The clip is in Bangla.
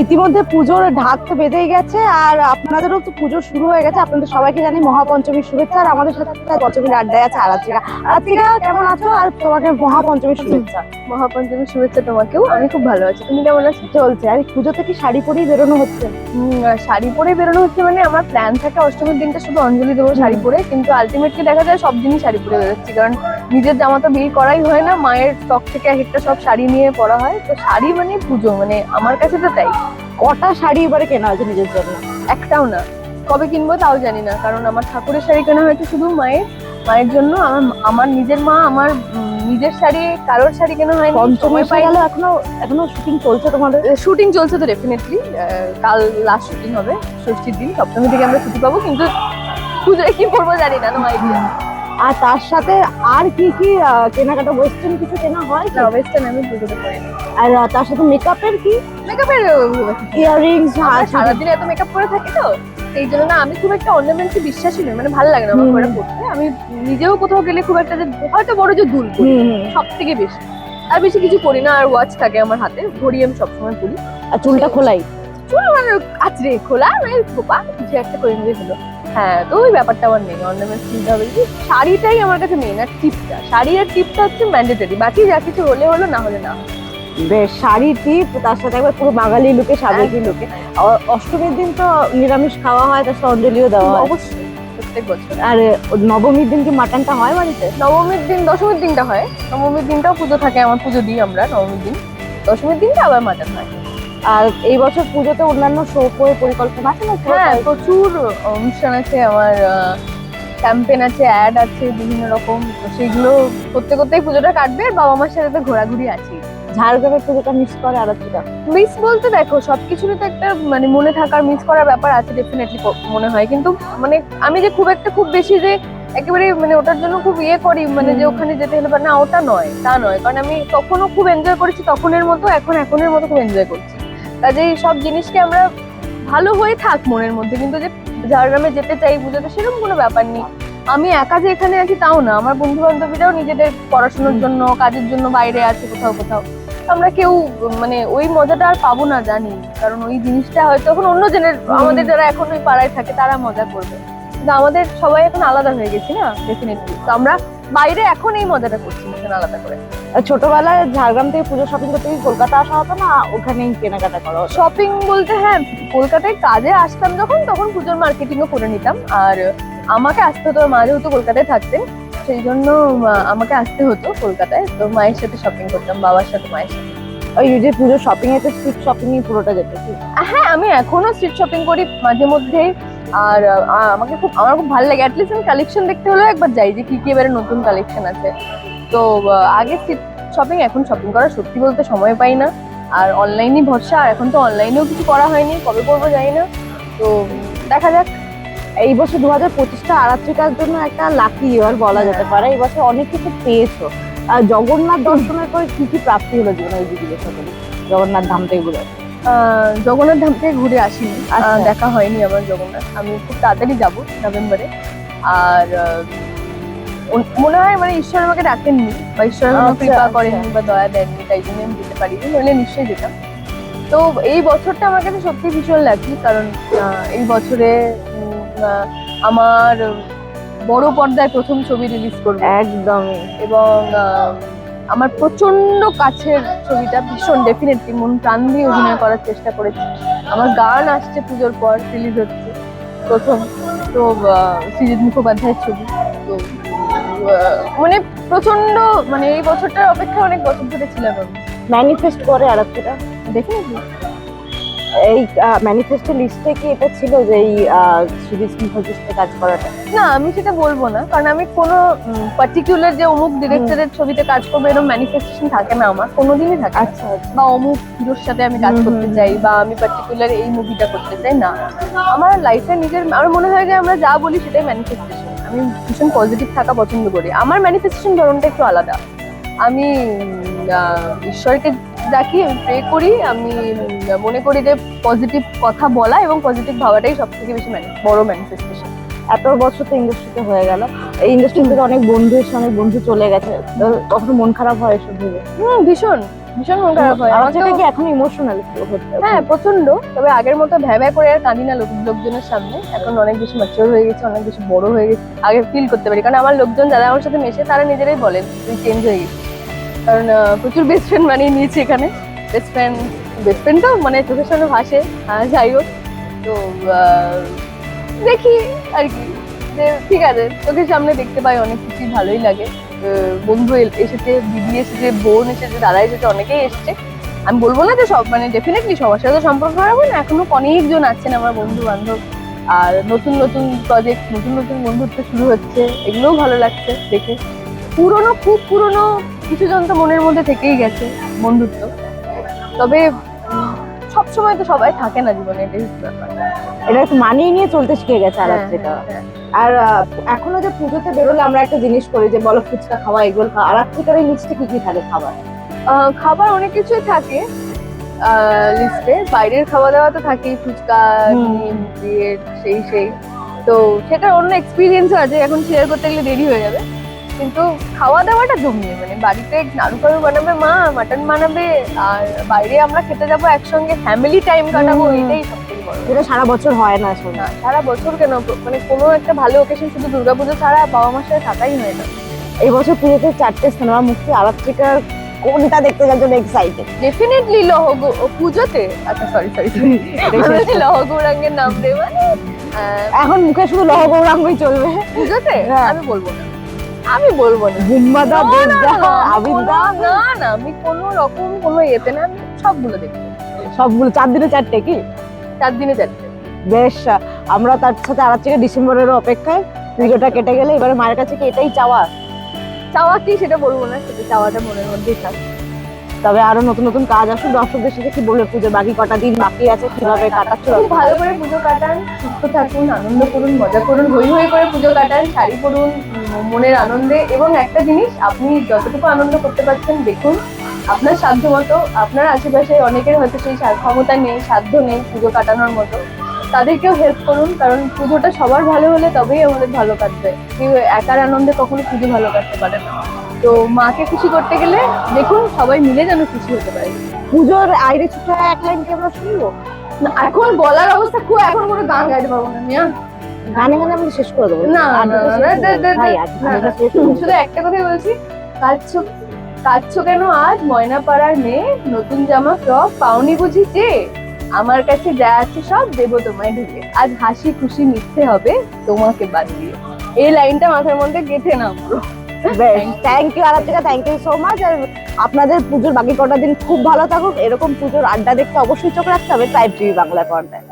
ইতিমধ্যে পুজোর ঢাক তো বেঁধেই গেছে, আর আপনাদেরও তো পুজো শুরু হয়ে গেছে। আপনাদের সবাইকে জানি মহাপঞ্চমীর শুভেচ্ছা। আর আমাদের সাথে পঞ্চমীর আড্ডায় আছে আরাত্রিকা। আরাত্রিকা কেমন আছো? আর তোমাকে মহাপঞ্চমীর শুভেচ্ছা। মহাপঞ্চমীর শুভেচ্ছা তোমাকেও। আমি খুব ভালো আছি, তুমি কেমন আছো? চলছে। আর পুজোতে কি শাড়ি পরেই বেরোনো হচ্ছে? শাড়ি পরে বেরোনো হচ্ছে মানে আমার প্ল্যান থাকে অষ্টমীর দিনটা শুধু অঞ্জলি দেবো শাড়ি পরে, কিন্তু আলটিমেটলি দেখা যায় সব দিনই শাড়ি পরে বেরোচ্ছি, কারণ নিজের জামা তো বিয়ে করাই হয় না, মায়ের স্টক থেকে এক একটা সব শাড়ি নিয়ে পরা হয়। তো শাড়ি মানে পুজো, মানে আমার কাছে তো তাই। কটা শাড়ি এবারে কেনা হয়েছে নিজের জন্য? একটাও না, কবে কিনবো তাও জানি না, কারণ আমার ঠাকুরের শাড়ি কেনা হয়েছে শুধু মায়ের মায়ের জন্য। আমার নিজের মা, আমার নিজের শাড়ি, কারোর শাড়ি কেনা হয়নি। পঞ্চমী পাই গেল, এখনো এখনো শুটিং চলছে তোমাদের? শুটিং চলছে তো ডেফিনেটলি। কাল লাস্ট শুটিং হবে, ষষ্ঠীর দিন, সপ্তমী থেকে আমরা ছুটি পাবো, কিন্তু পুজোয় কি করবো জানি না, নো আইডিয়া। আর তার সাথে আর কি কি কেনাকাটা, ওয়েস্টার্ন কিছু কেনা হয়? না, ওয়েস্টার্ন আমি পুজোতে করি না। আর তার সাথে মেকআপের কি? মেকআপের ইয়াররিংস? সারাদিন এত মেকআপ করে থাকি তো সেই জন্য না, আমি খুব একটা অর্নামেন্টসে বিশ্বাসী নই, মানে ভালো লাগে না আমার ওটা পড়তে। আমি নিজেও কোথাও গেলে খুব একটা যে হয়তো বড় যে দুল করি সব থেকে বেশি, আর বেশি কিছু করি না। আর ওয়াচ থাকে আমার হাতে, ঘড়ি আমি সবসময় পরি। আর চুলটা খোলাই? চুল মানে আছড়ে খোলা, মানে খোপা কিছু একটা করে নিলে হলো। হ্যাঁ, তো ওই ব্যাপারটা আমার নেই। অর্নামেন্টস কিনতে হবে কি, শাড়িটাই আমার কাছে মেন। আর টিপটা, শাড়ি আর টিপটা হচ্ছে ম্যান্ডেটরি, বাকি যা কিছু হলে হলো, না হলে না। বেশ, শাড়ি টিপ, তার সাথে একবার পুরো বাঙালি লুকে, সাবেকি লুকে। অষ্টমীর দিন তো নিরামিষ খাওয়া হয়, তার সাথে অঞ্জলিও দেওয়া হয় অবশ্যই, প্রত্যেক বছর। আর নবমীর দিন কি মাটনটা হয় বাড়িতে? নবমীর দিন, দশমীর দিনটা হয়। নবমীর দিনটাও পুজো থাকে, আমার পুজো দিই আমরা নবমীর দিন। দশমীর দিনটা আবার মাটন হয়। আর এই বছর পুজোতে অন্যান্য শো পরিকল্পনা আছে না? হ্যাঁ, প্রচুর অনুষ্ঠান আছে আমার, ক্যাম্পেন আছে, অ্যাড আছে বিভিন্ন রকম। তো সেইগুলো করতে করতেই পুজোটা কাটবে, আর বাবা মার সাথে তো ঘোরাঘুরি আছে। ঝাড়গ্রামের পুজোটা মিস করে আরাত্রিকা? মিস বলতে দেখো, সবকিছুরই তো একটা মানে মনে থাকার, মিস করার ব্যাপার আছে ডেফিনেটলি মনে হয়, কিন্তু মানে আমি যে খুব বেশি যে একেবারে মানে ওটার জন্য খুব ইয়ে করি, মানে যে ওখানে যেতে হলে না, ওটা নয়, তা নয়। কারণ আমি তখনও খুব এনজয় করেছি তখনের মতো, এখনের মতো খুব এনজয় করছি। কাজেই সব জিনিসকে আমরা ভালো হয়ে থাক মনের মধ্যে, কিন্তু যে ঝাড়গ্রামে যেতে চাই পুজোতে সেরকম কোনো ব্যাপার নেই। আমি একা যে এখানে আছি তাও না, আমার বন্ধু বান্ধবীরাও নিজেদের পড়াশোনার জন্য, কাজের জন্য বাইরে আছে কোথাও কোথাও। আমরা কেউ মানে ওই মজাটা আর পাবো না জানি, কারণ ওই জিনিসটা হয়তো এখন অন্য জনের, আমাদের যারা এখন ওই পাড়ায় থাকে তারা মজা করবে, কিন্তু আমাদের সবাই এখন আলাদা হয়ে গেছি না ডেফিনেটলি। তো আমরা বাইরে এখন এই মজাটা করছি আলাদা করে। ছোটবেলায় ঝাড়গ্রাম থেকে পুজো শপিং করতে কি কলকাতা আসা হতো না, ওখানেই কেনাকাটা করা হতো? শপিং বলতে হ্যাঁ, কলকাতায় কাজে আসতাম যখন, তখন পুজোর মার্কেটিংও করে নিতাম। আর আমাকে আসতে হতো, মা যেহেতু কলকাতায় থাকতেন সেই জন্য আমাকে আসতে হতো কলকাতায়, তো মায়ের সাথে শপিং করতাম, বাবার সাথে, মায়ের সাথে। ওই যে পুজো শপিং এতে স্ট্রিট শপিং এ পুরোটা যেত? হ্যাঁ, আমি এখনো স্ট্রিট শপিং করি মাঝে মধ্যে। আর আমার খুব ভালো লাগে, অ্যাটলিস্ট আমি কালেকশন দেখতে হলেও একবার যাই যে কি কি এবারে নতুন কালেকশন আছে। তো আগে স্ট্রিট শপিং, এখন শপিং করা সত্যি বলতে সময় পাই না। আর অনলাইনই ভরসা, আর এখন তো অনলাইনেও কিছু করা হয়নি, কবে করবো জানি না। তো দেখা যাক। এই বছর 2025টা আরাত্রিকার জন্য একটা লাকি ইয়ার বলা যেতে পারে। এই বছর অনেক কিছু পেয়েছো। আর জগন্নাথ দর্শনের পরে কি কি প্রাপ্তি হলো জীবনে, ওই জিজ্ঞাসা করি। জগন্নাথ ধাম থেকে ঘুরে? জগন্নাথ ধাম থেকে ঘুরে আসিনি, দেখা হয়নি আমার জগন্নাথ। আমি খুব তাড়াতাড়ি যাবো নভেম্বরে। আর মনে হয় মানে ঈশ্বর আমাকে ডাকেননি, বা ঈশ্বর আমাকে কৃপা করেননি বা দয়া দেননি, তাই জন্য আমি যেতে পারিনি, নইলে নিশ্চয়ই যেতাম। তো এই বছরটা আমার কাছে সত্যি ভীষণ লাকি, কারণ এই বছরে আমার বড় পর্দায় প্রথম ছবি রিলিজ করবো একদমই, এবং আমার প্রচন্ড কাছের ছবিটা, ভীষণ ডেফিনেটলি মন প্রাণ দিয়ে অভিনয় করার চেষ্টা করেছি। আমার গান আসছে পুজোর পর, রিলিজ হচ্ছে প্রথম। তো সৃজিত মুখোপাধ্যায়ের ছবি। তো মানে প্রচন্ড, মানে এই বছরটার অপেক্ষা অনেক বছর ধরে ছিলাম আমি। ম্যানিফেস্ট করে আরাত্রিকা ডেফিনেটলি। এই ম্যানিফেস্টো লিস্টে কি এটা ছিল যে এই সৃজিত মুখার্জির কাজ করাটা? না, আমি সেটা বলবো না, কারণ আমি কোনো পার্টিকুলার যে অমুক ডিরেক্টরের ছবিতে কাজ করবো এরকম ম্যানিফেস্টেশন থাকে না আমার, কোনোদিনই থাকে। আচ্ছা, বা অমুক হিরোর সাথে আমি কাজ করতে চাই, বা আমি পার্টিকুলার এই মুভিটা করতে চাই, না। আমার লাইফে নিজের, আমার মনে হয় যে আমরা যা বলি সেটাই ম্যানিফেস্টেশন। আমি ভীষণ পজিটিভ থাকা পছন্দ করি, আমার ম্যানিফেস্টেশন ধরনটা একটু আলাদা। আমি ঈশ্বরকে ডাকি, আমি প্রে করি, আমি মনে করি যে পজিটিভ কথা বলা এবং পজিটিভ ভাবাটাই সব থেকে বেশি বড় ম্যানিফেস্টেশন। এত বছর তো ইন্ডাস্ট্রিতে হয়ে গেল, এই ইন্ডাস্ট্রি থেকে অনেক বন্ধু এসে অনেক বন্ধু চলে গেছে, কখনো মন খারাপ হয় এসব ভেবে? ভীষণ ভীষণ মন খারাপ হয় আরাত্রিকা আমাকেও। কি এখন ইমোশনাল হচ্ছে? হ্যাঁ প্রচন্ড, তবে আগের মতো ভ্যা করে আর কাঁদি না লোকজনের সামনে। এখন অনেক বেশি ম্যাচিওর হয়ে গেছে, অনেক বেশি বড় হয়ে গেছে, আগে ফিল করতে পারি। কারণ আমার লোকজন যারা আমার সাথে মেশে তারা নিজেরাই বলেন তুই চেঞ্জ হয়ে গেছিস। কারণ প্রচুর বেস্ট ফ্রেন্ড বানিয়ে নিয়েছি এখানে। বেস্ট ফ্রেন্ডটাও মানে চোখের সামনে ভাসে। যাই হোক, তো দেখি আর কি, যে ঠিক আছে চোখের সামনে দেখতে পাই অনেক কিছুই ভালোই লাগে। বন্ধু এসেছে, দিদি এসেছে, বোন এসেছে, দাদা এসেছে, অনেকেই এসেছে। আমি বলবো না যে সব, মানে ডেফিনেটলি সবার সাথে সম্পর্ক রাখবো না, এখনো অনেকজন আছেন আমার বন্ধু বান্ধব। আর নতুন নতুন প্রজেক্ট, নতুন নতুন বন্ধুত্ব শুরু হচ্ছে, এগুলোও ভালো লাগছে দেখে। পুরনো, খুব পুরনো কিছু জন তো মনের মধ্যে থেকেই গেছে বন্ধুত্ব, তবে সবসময় তো সবাই থাকে না জীবনে, এটাই হচ্ছে ব্যাপার। এটা একটু মানিয়ে নিয়ে চলতে শিখে গেছে আরাত্রিকা। হ্যাঁ। আর এখনো যে পুজোতে বেরোলে আমরা একটা জিনিস করি যে বলো ফুচকা খাওয়া, এগুলো খাওয়া, আরাত্রিকার এই লিস্টে কি কি থাকে খাবার? খাবার অনেক কিছুই থাকে লিস্টে। বাইরের খাওয়া দাওয়া তো থাকেই, ফুচকা, ডিম, ব্রেড, সেই তো সেটা অন্য এক্সপিরিয়েন্সও আছে, এখন শেয়ার করতে গেলে দেরি হয়ে যাবে। কিন্তু খাওয়া দাওয়াটা জমিয়ে, মানে বাড়িতে নাড়ু ফাড়ু বানাবে মা, মাটন বানাবে, আর বাইরে আমরা খেতে যাবো একসঙ্গে, ফ্যামিলি টাইম কাটাবো, এটাই সব থেকে বড়। যেটা সারা বছর হয় না আসলে। না সারা বছর কেন, মানে কোনো একটা ভালো ওকেশন শুধু দুর্গাপুজো ছাড়া বাবা মার সাথে থাকাই হয় না। এই বছর পুজোতে 4টে সিনেমা মুক্তি, আরাত্রিকার কোনটা দেখতে যাওয়ার জন্য এক্সাইটেড? ডেফিনেটলি পুজোতে, আচ্ছা সরি লহ গৌরাঙ্গের নাম দে, মানে এখন মুখে শুধু লহ গৌরাঙ্গই চলবে। পুজোতে হ্যাঁ। আমি বলবো না। গুম্বাদা, না, না, দেবদা, না, আবিদা, না আমি কোনো রকম কোনো ইয়েতে না, আমি সবগুলো দেখবো। সবগুলো 4 দিনে 4টে কি? 4 দিনে 4টে। বেশ, আমরা তার সাথে আরাত্রিকা ডিসেম্বরের অপেক্ষায়। পুজোটা কেটে গেলে এবারে মায়ের কাছে কি এটাই চাওয়া? চাওয়া কি সেটা বলবো না, সেটা চাওয়াটা মনের মধ্যেই থাকে। তবে আরো নতুন নতুন কাজ আসুক, দর্শকদের সাথে কি বলবে পুজোর বাকি কটা দিন বাকি আছে কিভাবে কাটাচ্ছ? খুব ভালো করে পুজো কাটান, সুস্থ থাকুন, আনন্দ করুন, মজা করুন, হই করে পুজো কাটান, শাড়ি পরুন মনের আনন্দে। এবং একটা জিনিস, আপনি যতটুকু আনন্দ করতে পারছেন দেখুন, আপনার সাধ্য মতো। আপনার আশেপাশে অনেকের হয়তো সেই ক্ষমতা নেই, সাধ্য নেই পুজো কাটানোর মতো, তাদেরকেও হেল্প করুন। কারণ পুজোটা সবার ভালো হলে তবেই আমাদের ভালো কাটবে। কেউ একার আনন্দে কখনো পুজো ভালো কাটতে পারে না। তো মাকে খুশি করতে গেলে দেখুন সবাই মিলে যেন খুশি হতে পারে। পুজোর আইরে ছুটে এক লাইন কি আমরা শুনবো? না, এখন গলার অবস্থা খুব, এখন কোনো গান গাইতে পারবো না মিয়া। গানে গানে আমরা শেষ করে দেবো। না, না, না, না, না, না, ভাই, না, আজ না, গানটা না, শেষ করে দেবো। শুধু একটা কথাই বলছি, কাঁদছো কেন আজ ময়না পাড়ার মেয়ে, নতুন জামা ফ্রক পাওনি বুঝি যে, আমার কাছে যা আছে সব দেবো তোমায় ঢুকে, আজ হাসি খুশি মিথ্যে হবে তোমাকে বাদ দিয়ে। এই লাইনটা মাথার মধ্যে গেঁথে নাও পুরো। Thank you Aratrika, thank you so much. আর আপনাদের পুজোর বাকি কটা দিন খুব ভালো থাকুক। এরকম পুজোর আড্ডা দেখতে অবশ্যই চোখ রাখতে হবে ট্রাইব টিভি বাংলা পর্দায়।